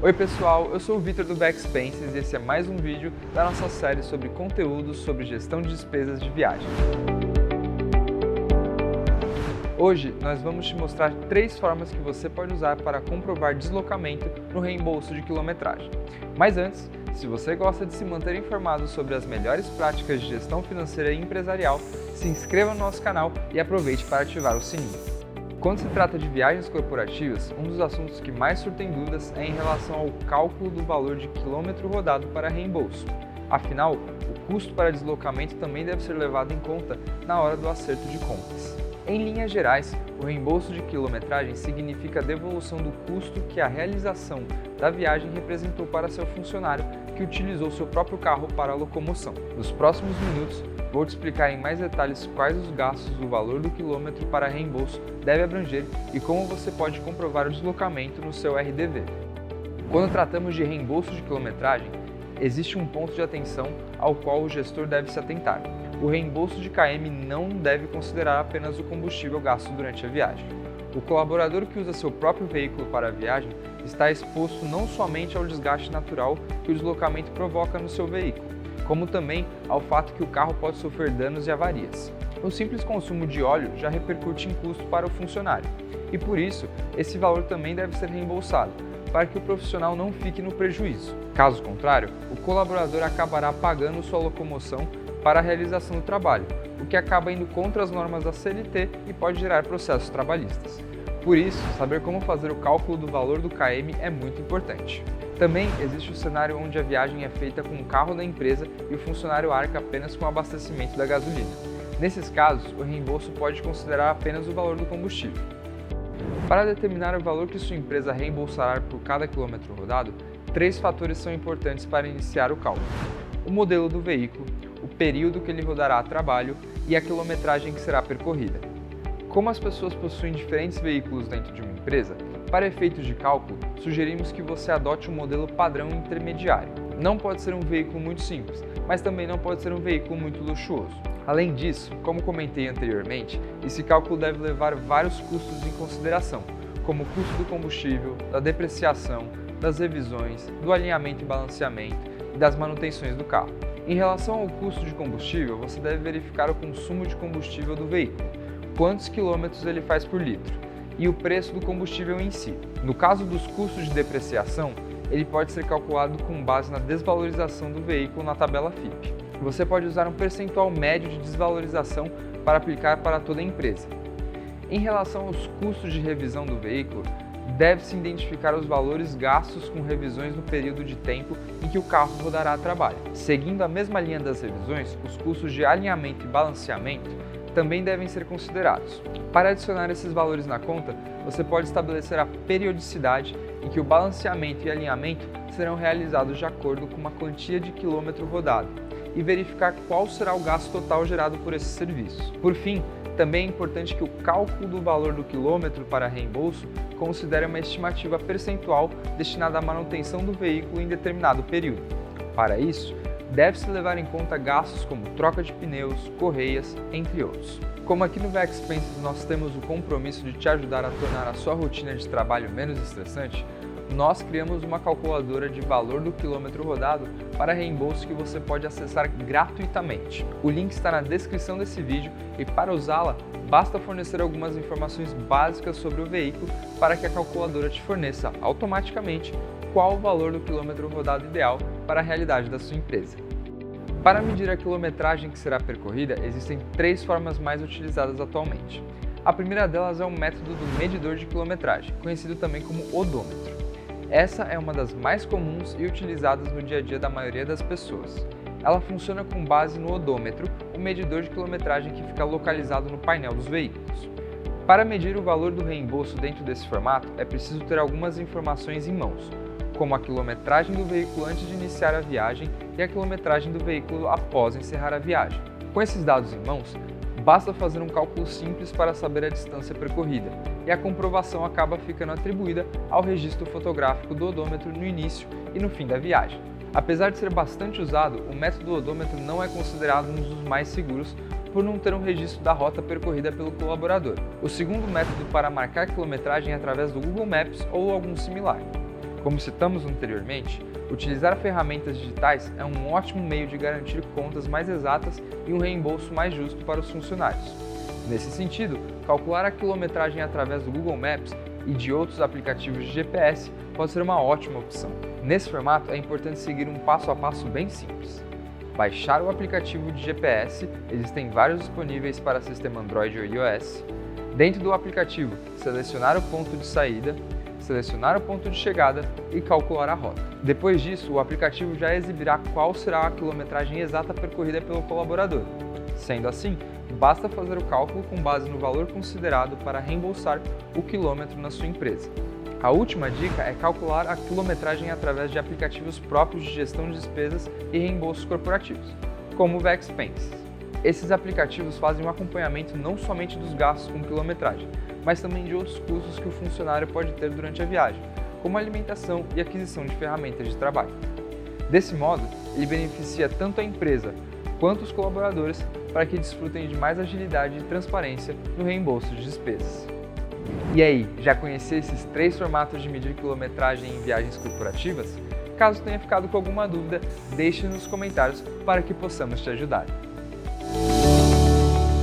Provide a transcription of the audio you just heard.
Oi pessoal, eu sou o Vitor do Backexpenses e esse é mais um vídeo da nossa série sobre conteúdos sobre gestão de despesas de viagem. Hoje nós vamos te mostrar 3 formas que você pode usar para comprovar deslocamento no reembolso de quilometragem. Mas antes, se você gosta de se manter informado sobre as melhores práticas de gestão financeira e empresarial, se inscreva no nosso canal e aproveite para ativar o sininho. Quando se trata de viagens corporativas, um dos assuntos que mais surtem dúvidas é em relação ao cálculo do valor de quilômetro rodado para reembolso. Afinal, o custo para deslocamento também deve ser levado em conta na hora do acerto de contas. Em linhas gerais, o reembolso de quilometragem significa a devolução do custo que a realização da viagem representou para seu funcionário que utilizou seu próprio carro para a locomoção. Nos próximos minutos, vou te explicar em mais detalhes quais os gastos do valor do quilômetro para reembolso deve abranger e como você pode comprovar o deslocamento no seu RDV. Quando tratamos de reembolso de quilometragem, existe um ponto de atenção ao qual o gestor deve se atentar. O reembolso de KM não deve considerar apenas o combustível gasto durante a viagem. O colaborador que usa seu próprio veículo para a viagem está exposto não somente ao desgaste natural que o deslocamento provoca no seu veículo, como também ao fato que o carro pode sofrer danos e avarias. O simples consumo de óleo já repercute em custo para o funcionário, e por isso, esse valor também deve ser reembolsado, para que o profissional não fique no prejuízo. Caso contrário, o colaborador acabará pagando sua locomoção para a realização do trabalho, o que acaba indo contra as normas da CLT e pode gerar processos trabalhistas. Por isso, saber como fazer o cálculo do valor do KM é muito importante. Também existe o cenário onde a viagem é feita com o carro da empresa e o funcionário arca apenas com o abastecimento da gasolina. Nesses casos, o reembolso pode considerar apenas o valor do combustível. Para determinar o valor que sua empresa reembolsará por cada quilômetro rodado, 3 fatores são importantes para iniciar o cálculo: o modelo do veículo, o período que ele rodará a trabalho e a quilometragem que será percorrida. Como as pessoas possuem diferentes veículos dentro de uma empresa, para efeitos de cálculo, sugerimos que você adote um modelo padrão intermediário. Não pode ser um veículo muito simples, mas também não pode ser um veículo muito luxuoso. Além disso, como comentei anteriormente, esse cálculo deve levar vários custos em consideração, como o custo do combustível, da depreciação, das revisões, do alinhamento e balanceamento e das manutenções do carro. Em relação ao custo de combustível, você deve verificar o consumo de combustível do veículo, quantos quilômetros ele faz por litro, e o preço do combustível em si. No caso dos custos de depreciação, ele pode ser calculado com base na desvalorização do veículo na tabela FIPE. Você pode usar um percentual médio de desvalorização para aplicar para toda a empresa. Em relação aos custos de revisão do veículo, deve-se identificar os valores gastos com revisões no período de tempo em que o carro rodará a trabalho. Seguindo a mesma linha das revisões, os custos de alinhamento e balanceamento também devem ser considerados. Para adicionar esses valores na conta, você pode estabelecer a periodicidade em que o balanceamento e alinhamento serão realizados de acordo com uma quantia de quilômetro rodado e verificar qual será o gasto total gerado por esses serviços. Por fim, também é importante que o cálculo do valor do quilômetro para reembolso considere uma estimativa percentual destinada à manutenção do veículo em determinado período. Para isso, deve-se levar em conta gastos como troca de pneus, correias, entre outros. Como aqui no Backexpenses nós temos o compromisso de te ajudar a tornar a sua rotina de trabalho menos estressante, nós criamos uma calculadora de valor do quilômetro rodado para reembolso que você pode acessar gratuitamente. O link está na descrição desse vídeo e para usá-la, basta fornecer algumas informações básicas sobre o veículo para que a calculadora te forneça automaticamente qual o valor do quilômetro rodado ideal para a realidade da sua empresa. Para medir a quilometragem que será percorrida, existem 3 formas mais utilizadas atualmente. A primeira delas é o método do medidor de quilometragem, conhecido também como odômetro. Essa é uma das mais comuns e utilizadas no dia a dia da maioria das pessoas. Ela funciona com base no odômetro, o medidor de quilometragem que fica localizado no painel dos veículos. Para medir o valor do reembolso dentro desse formato, é preciso ter algumas informações em mãos, como a quilometragem do veículo antes de iniciar a viagem e a quilometragem do veículo após encerrar a viagem. Com esses dados em mãos, basta fazer um cálculo simples para saber a distância percorrida, e a comprovação acaba ficando atribuída ao registro fotográfico do odômetro no início e no fim da viagem. Apesar de ser bastante usado, o método odômetro não é considerado um dos mais seguros por não ter um registro da rota percorrida pelo colaborador. O segundo método para marcar quilometragem é através do Google Maps ou algum similar. Como citamos anteriormente, utilizar ferramentas digitais é um ótimo meio de garantir contas mais exatas e um reembolso mais justo para os funcionários. Nesse sentido, calcular a quilometragem através do Google Maps e de outros aplicativos de GPS pode ser uma ótima opção. Nesse formato, é importante seguir um passo a passo bem simples. Baixar o aplicativo de GPS, existem vários disponíveis para sistema Android ou iOS. Dentro do aplicativo, selecionar o ponto de saída, selecionar o ponto de chegada e calcular a rota. Depois disso, o aplicativo já exibirá qual será a quilometragem exata percorrida pelo colaborador. Sendo assim, basta fazer o cálculo com base no valor considerado para reembolsar o quilômetro na sua empresa. A última dica é calcular a quilometragem através de aplicativos próprios de gestão de despesas e reembolsos corporativos, como o Vexpense. Esses aplicativos fazem um acompanhamento não somente dos gastos com quilometragem, mas também de outros custos que o funcionário pode ter durante a viagem, como alimentação e aquisição de ferramentas de trabalho. Desse modo, ele beneficia tanto a empresa quanto os colaboradores para que desfrutem de mais agilidade e transparência no reembolso de despesas. E aí, já conheceu esses 3 formatos de medir quilometragem em viagens corporativas? Caso tenha ficado com alguma dúvida, deixe nos comentários para que possamos te ajudar.